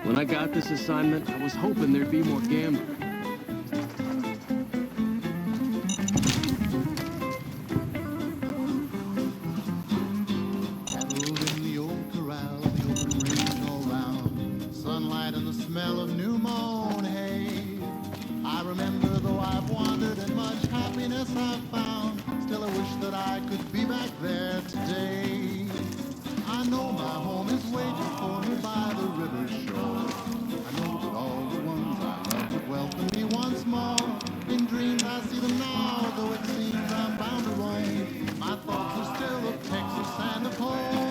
When I got this assignment, I was hoping there'd be more gambling. Cattle in the old corral, the open range all round, sunlight and the smell of new mown hay. I remember though I've wandered and much happiness I've found, still I wish that I could be back there today. I know my home is waiting for me by the river shore. I know that all the ones I love would welcome me once more. In dreams I see them now, though it seems I'm bound to roam. My thoughts are still of Texas and of home.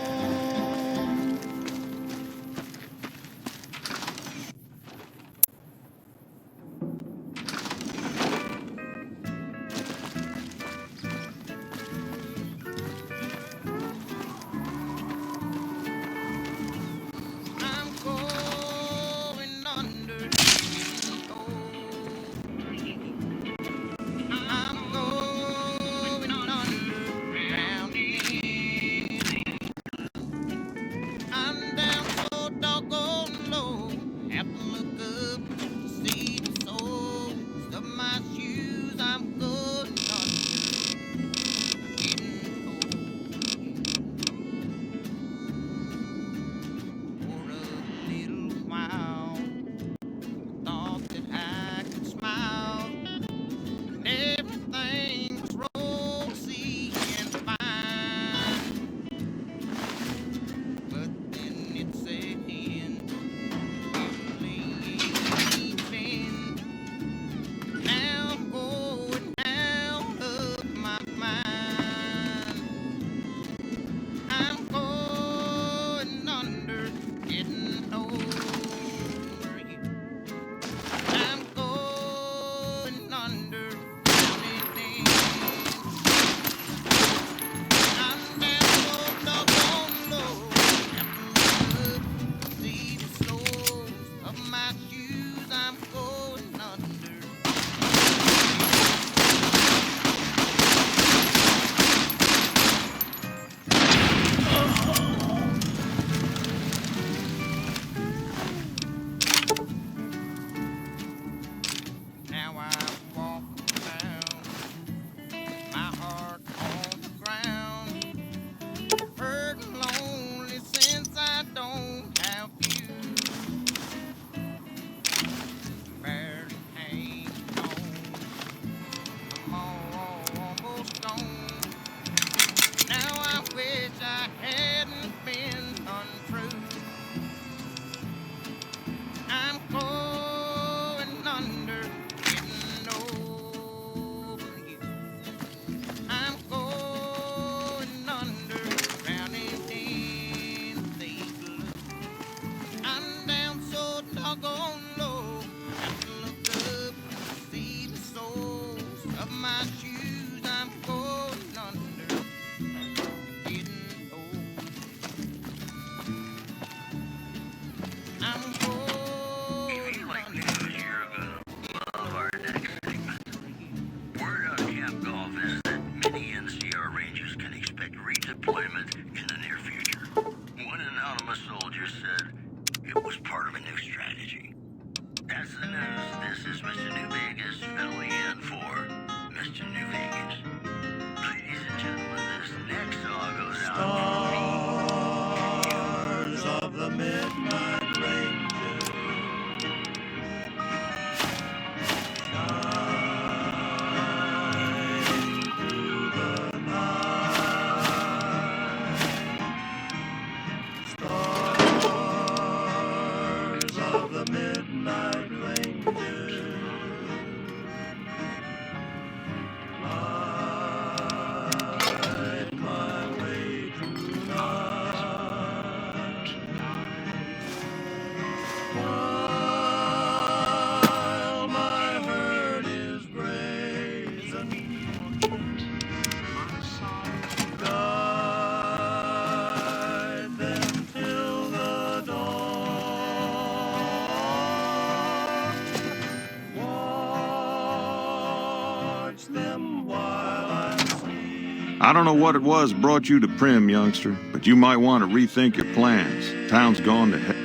I don't know what it was brought you to Prim, youngster, but you might want to rethink your plans. Town's gone to hell.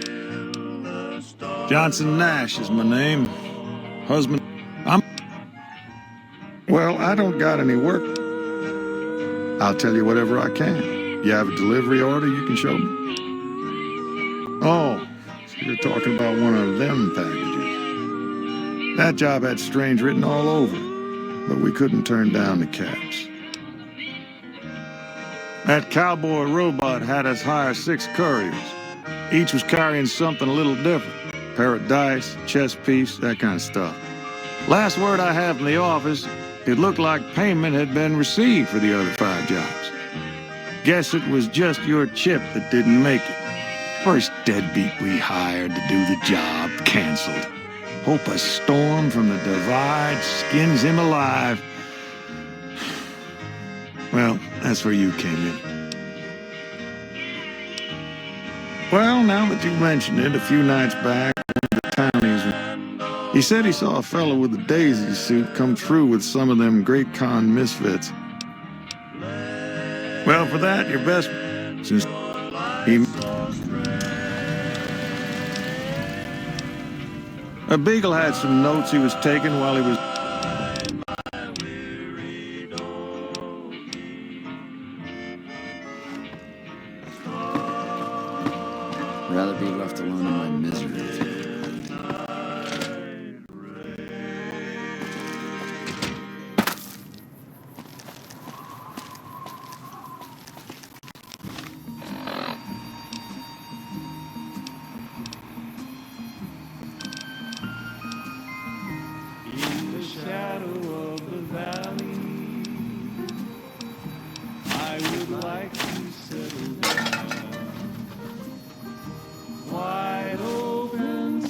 Johnson Nash is my name. Husband. Well, I don't got any work. I'll tell you whatever I can. You have a delivery order you can show me? Oh, so you're talking about one of them packages. That job had strange written all over it, but we couldn't turn down the caps. That cowboy robot had us hire 6 couriers. Each was carrying something a little different. Pair of dice, chess piece, that kind of stuff. Last word I have from the office, it looked like payment had been received for the other 5 jobs. Guess it was just your chip that didn't make it. First deadbeat we hired to do the job canceled. Hope a storm from the divide skins him alive. Well, that's where you came in. Well, now that you mention it, a few nights back, the townies, he said he saw a fellow with a daisy suit come through with some of them Great Con misfits. Well, for that, your best, since he... A beagle had some notes he was taking while he was... Rather be left alone in my misery. In the shadow of the valley, I would like to settle down. Wide open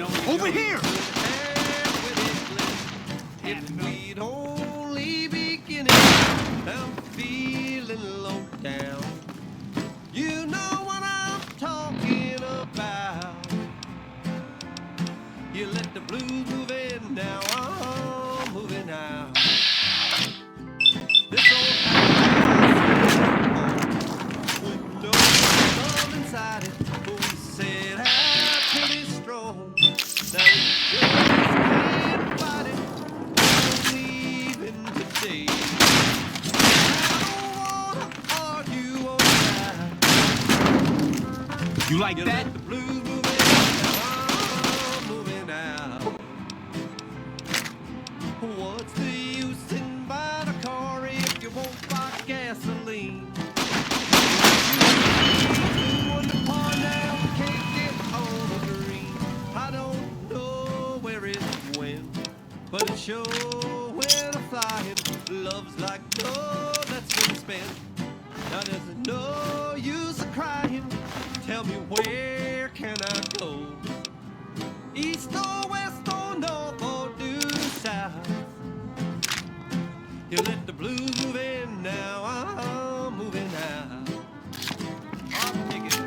Over here! If we'd only beginning, I'm feeling low down. You know what I'm talking about. You let the blues move in, now I'm moving out. This old house with no love inside it, we said I'm pretty strong. Now we just can't fight it. We're leaving today. I don't wanna argue on that. You like You that? let the blues move in, now I'm moving out. What's the use in buying a car if you won't buy gasoline? On the par now, can't get on the green. I don't know where it went, but it sure went a-flying. Love's like gold that's been spent. Now there's no use of crying. Tell me, where can I go? East or west or north or due south? You let the blues move in, now I'm moving out. I'll take it.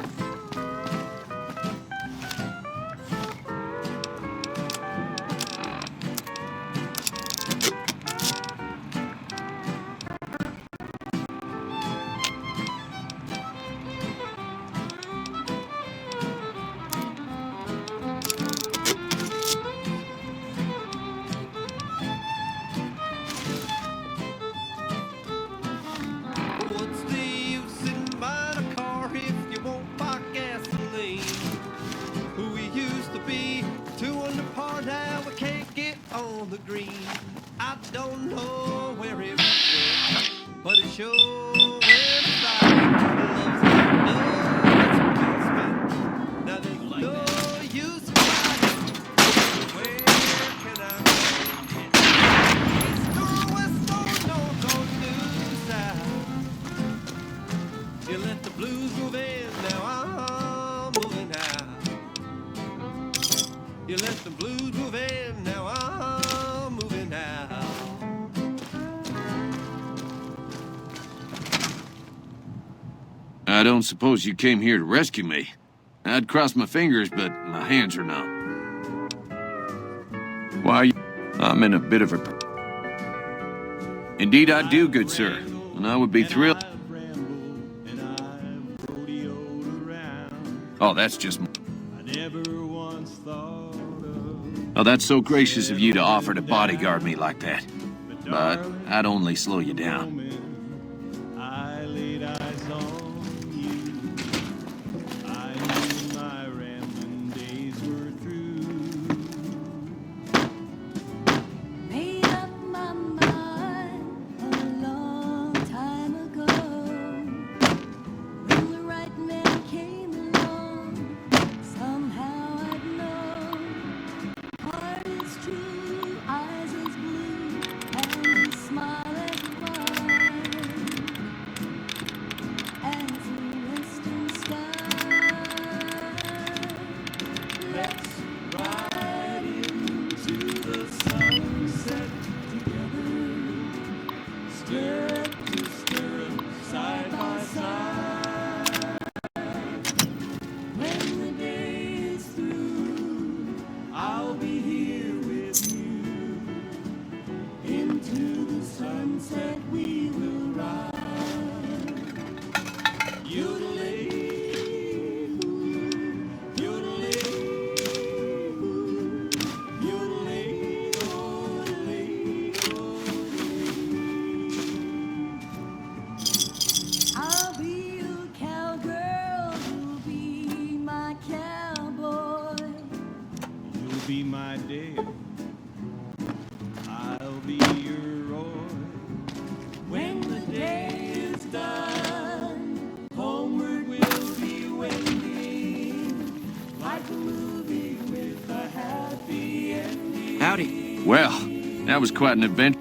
What's the use in buying a car if you won't buy gasoline? Who we used to be, 2 under par, now we can't get on the green. I don't know where it went, but it sure went a-flying. Love's like love that's been spent. Now there's no use of crying. Where can I go? East or west or north or due south? You let the blues move in, now I'm moving out. You let the blues move in, now I'm moving out. I don't suppose you came here to rescue me. I'd cross my fingers, but my hands are numb. Why? I'm in a bit of a... Indeed I do, good sir. And I would be thrilled... Oh, that's just... Oh, that's so gracious of you to offer to bodyguard me like that. But I'd only slow you down. I laid eyes on you. I knew my rambling days were through. Made up my mind a long time ago. When the right man came along, somehow I'd know. Heart is true, eyes as blue, and his smile as wide as the western sky. Let's ride into the sunset together, stirrup to stirrup, side by side. When the day is through, I'll be here with you. Into the sunset we will ride. Yodelay-hoo, yodelay-hoo, yodelay-odelay-odelay. I'll be your cowgirl, you'll be my cowboy. You'll be my Dale. I'll be your Roy. When the day is done, homeward we'll be wending, like a movie with a happy ending. Howdy. Well, that was quite an adventure.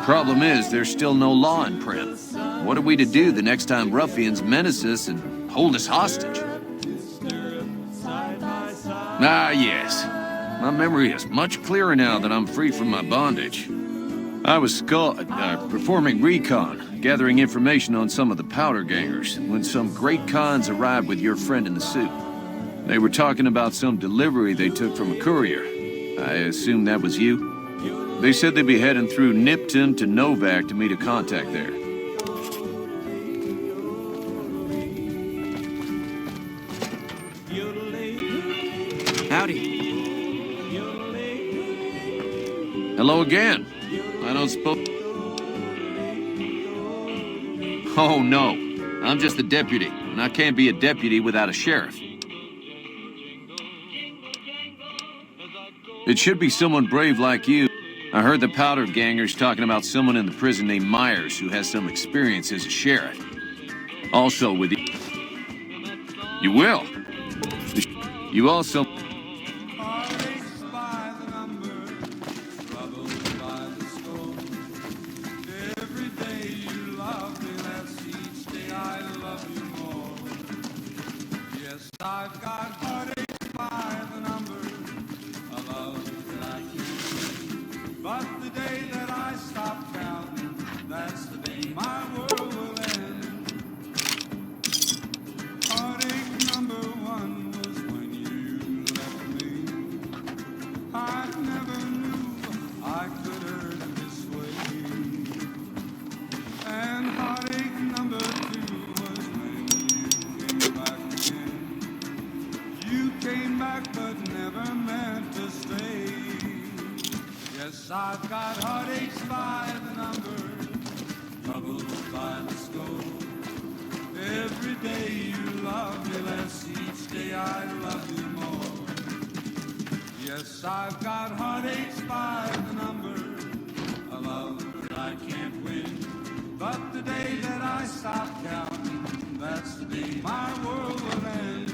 Problem is, there's still no law in Prim. What are we to do the next time ruffians menace us and hold us hostage? Ah, yes. My memory is much clearer now that I'm free from my bondage. I was performing recon, gathering information on some of the powder gangers, when some great cons arrived with your friend in the suit. They were talking about some delivery they took from a courier. I assume that was you? They said they'd be heading through Nipton to Novak to meet a contact there. Howdy. Hello again. I don't suppose... Oh, no. I'm just a deputy, and I can't be a deputy without a sheriff. It should be someone brave like you. I heard the powder gangers talking about someone in the prison named Myers who has some experience as a sheriff. Also with you. You will. You also... I've got heartaches by the number of love that I keep. But the day that I stop counting, that's the day my world will end. Heartache number one was when you left me. I never knew I could hurt this way. And heartache number two was when you came back again. You came back but never meant to stay. Yes, I've got heartaches by the number, troubles by the score. Every day you love me less, each day I love you more. Yes, I've got heartaches by the number, a love that I can't win. But the day that I stop counting, that's the day my world will end.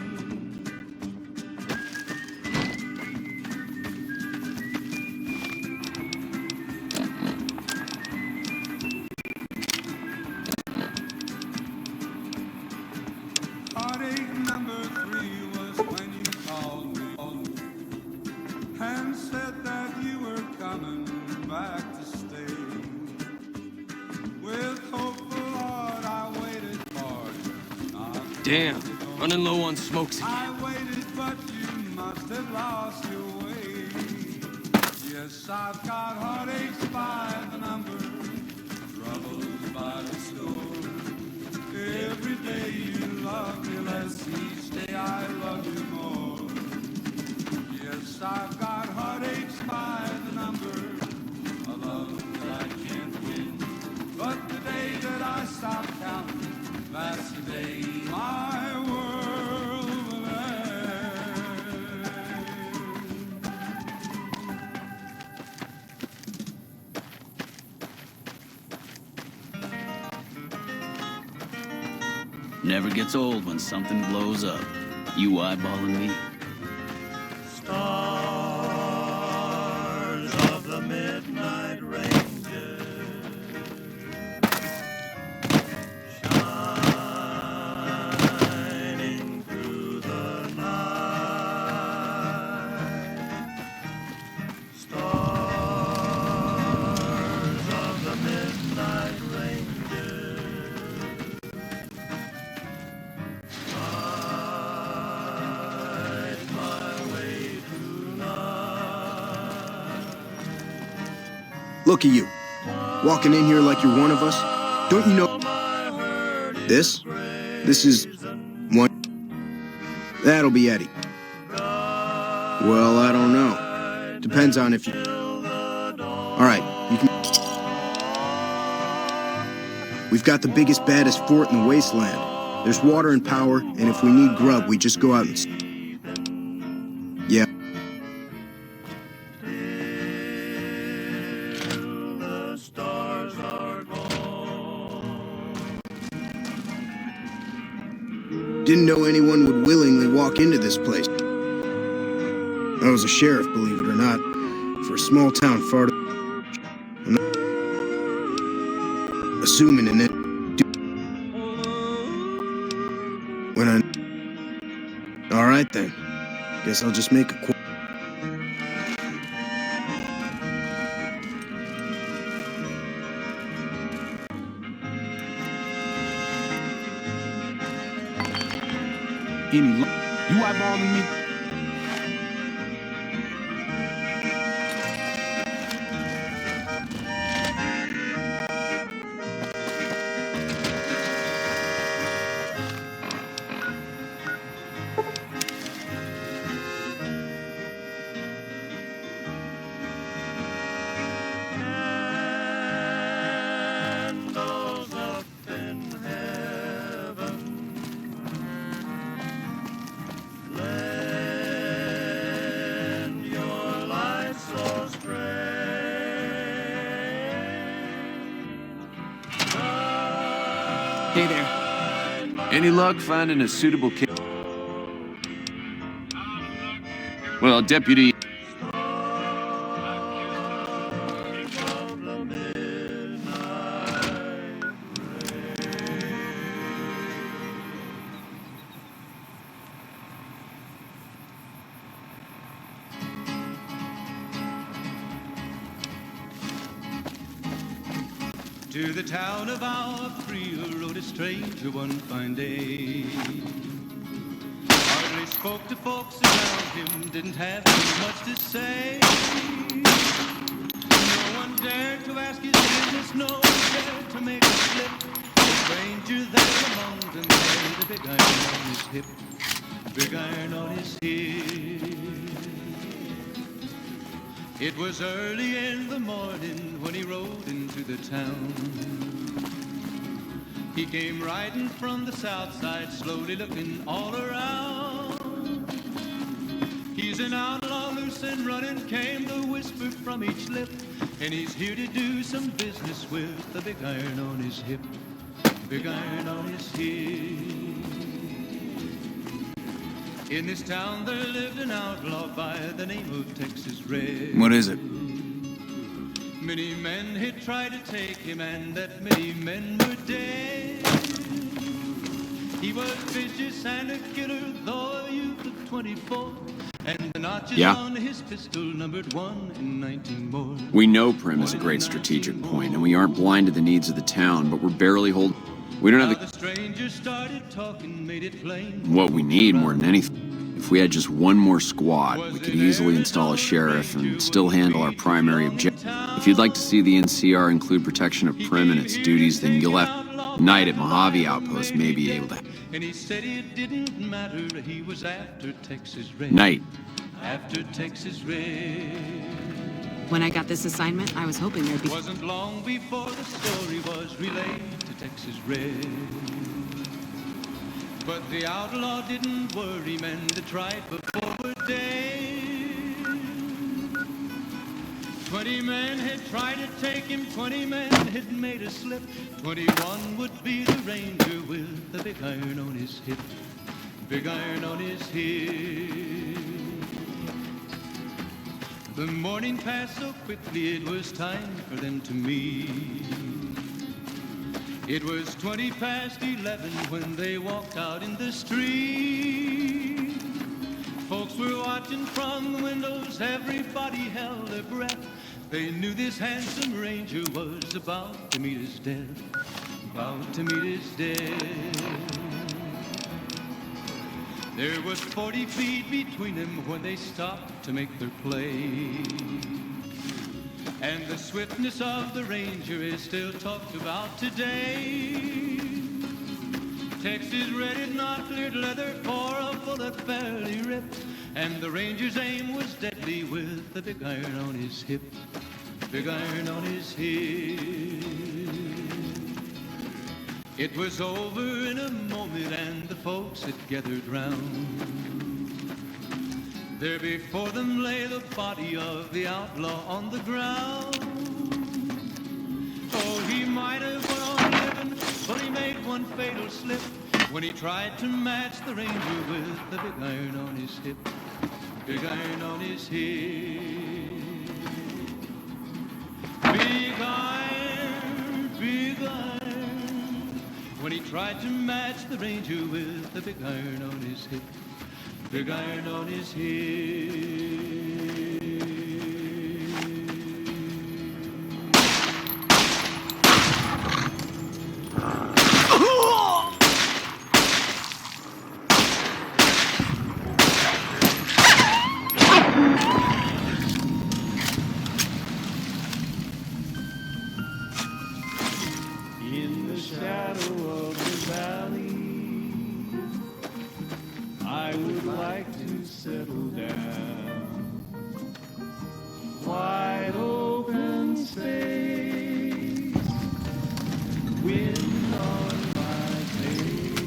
Heartache number three was when you called me and said that you were coming back to stay. With hopeful heart I waited for you. Damn, running low on smokes again. I waited, but you must have lost your way. Yes, I've got heartaches by the number, troubles by the score. Every day you love me less, each day I love you more. Yes, I've got heartaches by the number, a love that I can't win. But the day that I stop counting, that's the day my world will end. Never gets old when something blows up. You eyeballing me? Stars of the midnight ranges, shining through the night. Stars of the midnight ranges, light my way tonight. Look at you, walking in here like you're one of us. Don't you know this? This is one. That'll be Eddie. Well, I don't know. Depends on if you... All right, you can... We've got the biggest, baddest fort in the wasteland. There's water and power, and if we need grub, we just go out and... Yeah. The stars are gone. Didn't know anyone would willingly walk into this place. I was a sheriff, believe it or not, for a small town far to... I'm not assuming in it. When I... All right then. Guess I'll just make a quit. Any luck? You eyeballing me? Candles up in heaven, lend your light so strange. Hey there. Any luck finding a suitable kid? Well, Deputy... To the town of our Priya rode a stranger one fine day. Hardly spoke to folks around him, didn't have too much to say. No one dared to ask his business, no one dared to make a slip. The stranger there among them had a big iron on his hip, big iron on his hip. It was early in the morning when he rode into the town. He came riding from the south side, slowly looking all around. He's an outlaw, loose and running, came the whisper from each lip. And he's here to do some business with the big iron on his hip, big iron on his hip. In this town there lived an outlaw by the name of Texas Red. What is it? Many men had tried to take him, and that many men were dead. He was vicious and a killer, though a youth of 24. And the notches on his pistol numbered 1 in 19 more. We know Prim is a great strategic point, and we aren't blind to the needs of the town, but we're barely holding... We don't have the stranger started talking, made it plain. What we need more than anything. If we had just one more squad, we could easily install a sheriff and still handle our primary objective. If you'd like to see the NCR include protection of Prim and its duties, then you'll have Knight at Mojave Outpost may be able to. And he said it didn't matter, he was after Texas Red. Knight. After Texas Red. When I got this assignment, I was hoping there'd be... Wasn't long before the story was relayed to Texas Red. But the outlaw didn't worry, men that tried before were dead. 20 men had tried to take him, 20 men had made a slip. 21 would be the ranger with the big iron on his hip, big iron on his hip. The morning passed so quickly, it was time for them to meet. It was 20 past 11 when they walked out in the street. Folks were watching from the windows, everybody held their breath. They knew this handsome ranger was about to meet his death, about to meet his death. There was 40 feet between them when they stopped to make their play. And the swiftness of the ranger is still talked about today. Texas Red had not cleared leather for a bullet fairly ripped. And the ranger's aim was deadly with the big iron on his hip, big iron on his hip. It was over in a moment and the folks had gathered round. There before them lay the body of the outlaw on the ground. Oh, he might have went on living, but he made one fatal slip when he tried to match the ranger with the big iron on his hip, big iron on his hip. Big iron, big iron, when he tried to match the ranger with the big iron on his hip, big iron on his hip. In the shadow of the valley, I would like to settle down. Wide open space, wind on my face,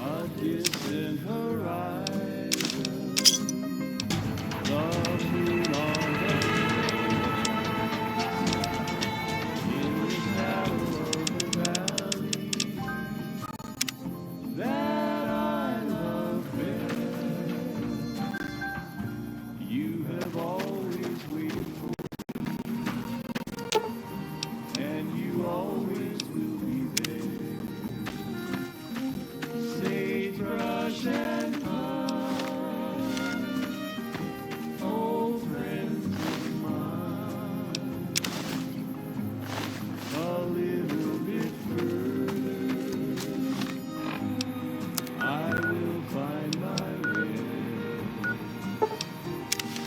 a distant horizon, the moon on the in the shadow of the valley that I love best. You have always waited for me, and you always will be there. Sagebrush and pine, old friends of mine. A little bit further, I will find my way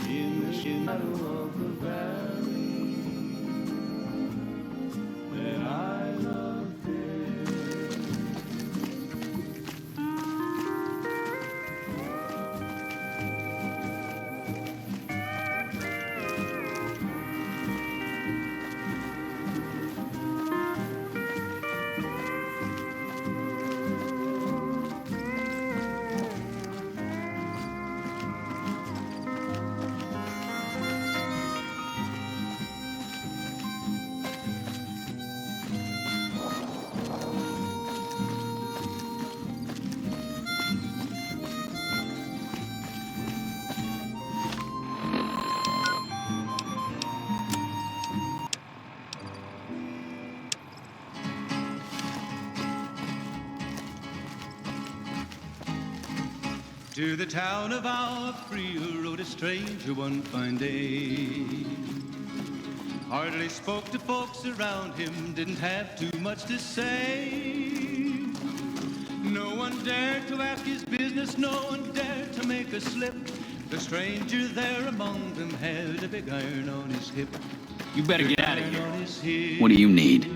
in the shadow of the valley that I love best. To the town of our Priya rode a stranger one fine day. Hardly spoke to folks around him, didn't have too much to say. No one dared to ask his business, no one dared to make a slip. The stranger there among them had a big iron on his hip. You better get out of Iron on here. his hip. What do you need?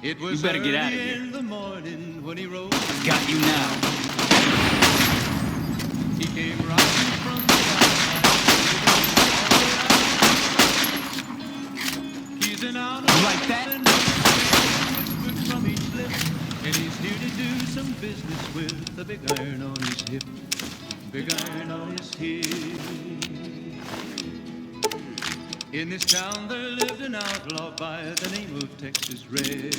It was You better get early out of here. in the morning when he rose. Got you now. He came riding from the outside. He's an outlaw. You like that? From each lip, and he's here to do some business with the big iron on his hip. Big iron on his hip. In this town there lived an outlaw by the name of Texas Red.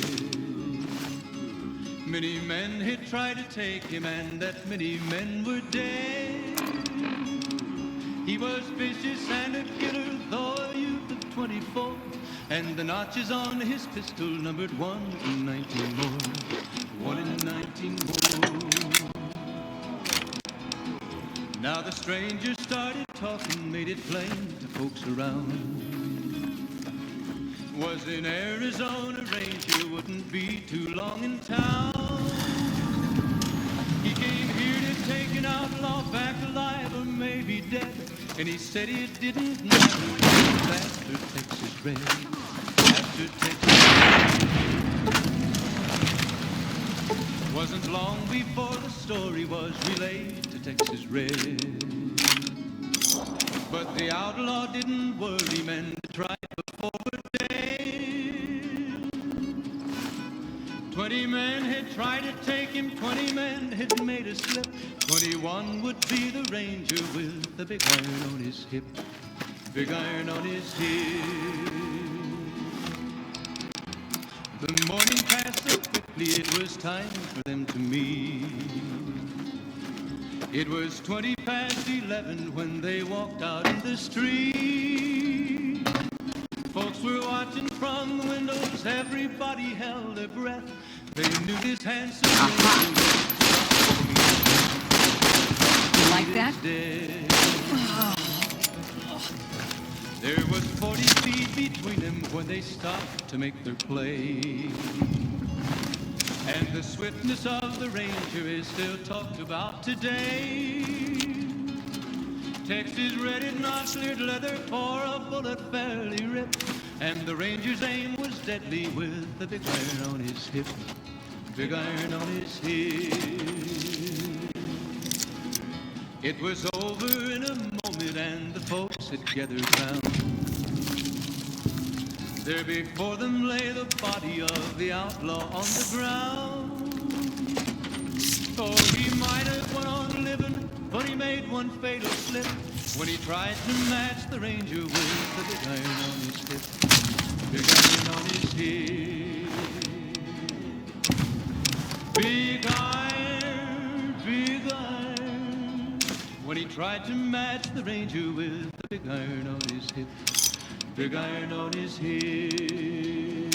Many men had tried to take him, and that many men were dead. He was vicious and a killer, though a youth of 24, and the notches on his pistol numbered 1 in 19 more. 1 in 19 more. Now the stranger started talking, made it plain to folks around. Was in Arizona Ranger, wouldn't be too long in town. He came here to take an outlaw back alive or maybe dead, and he said it didn't matter. After Texas Red, after Texas Red. Wasn't long before the story was relayed to Texas Red. But the outlaw didn't worry, men tried before day. 20 men had tried to take him, 20 men had made a slip. 21 would be the ranger with the big iron on his hip. Big iron on his hip. The morning passed so quickly, it was time for them to meet. It was 20 past 11 when they walked out in the street. Folks were watching from the windows, everybody held their breath. They knew his handsome You like that? There was 40 feet between them when they stopped to make their play. And the swiftness of the Ranger is still talked about today. Texas red not cleared leather for a bullet fairly ripped. And the Ranger's aim was deadly with the big iron on his hip. Big iron on his hip. It was over in a moment and the folks had gathered round. There before them lay the body of the outlaw on the ground. Oh, he might have went on living, but he made one fatal slip when he tried to match the Ranger with the big iron on his hip. Big iron on his hip. Big iron, big iron. When he tried to match the Ranger with the big iron on his hip. Big iron on his hip.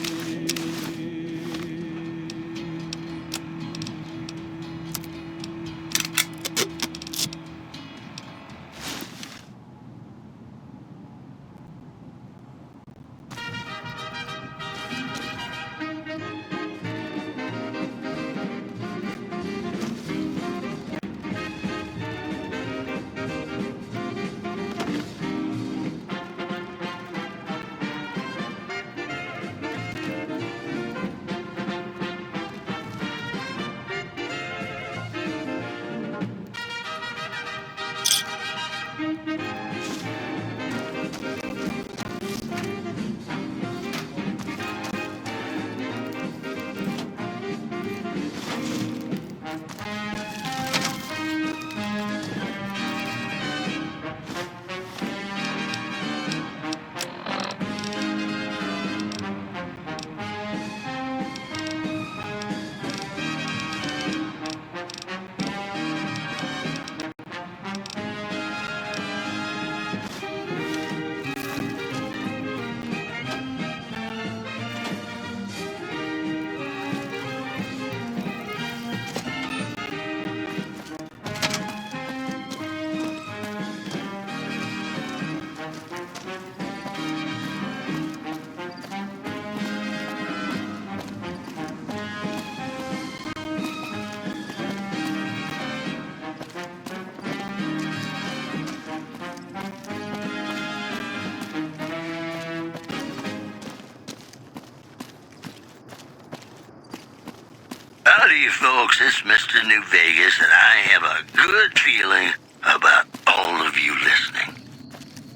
Howdy, folks. It's Mr. New Vegas, and I have a good feeling about all of you listening.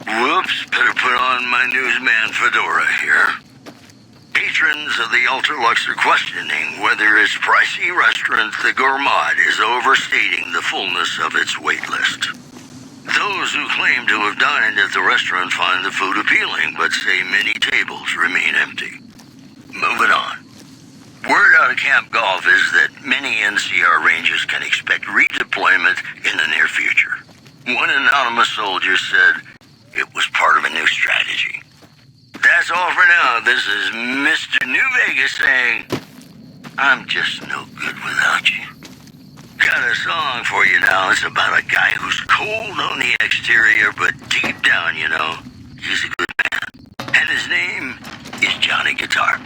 Whoops, better put on my newsman fedora here. Patrons of the Ultralux are questioning whether its pricey restaurant, the Gourmand, is overstating the fullness of its wait list. Those who claim to have dined at the restaurant find the food appealing, but say many tables remain empty. Moving on. Word out of Camp Golf is that many NCR Rangers can expect redeployment in the near future. One anonymous soldier said it was part of a new strategy. That's all for now. This is Mr. New Vegas saying, I'm just no good without you. Got a song for you now. It's about a guy who's cold on the exterior, but deep down, you know, he's a good man. And his name is Johnny Guitar.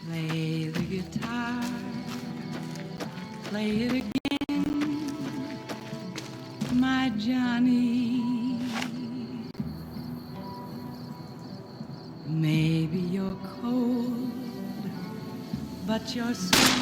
Play the guitar, play it again, my Johnny. Maybe you're cold, but you're so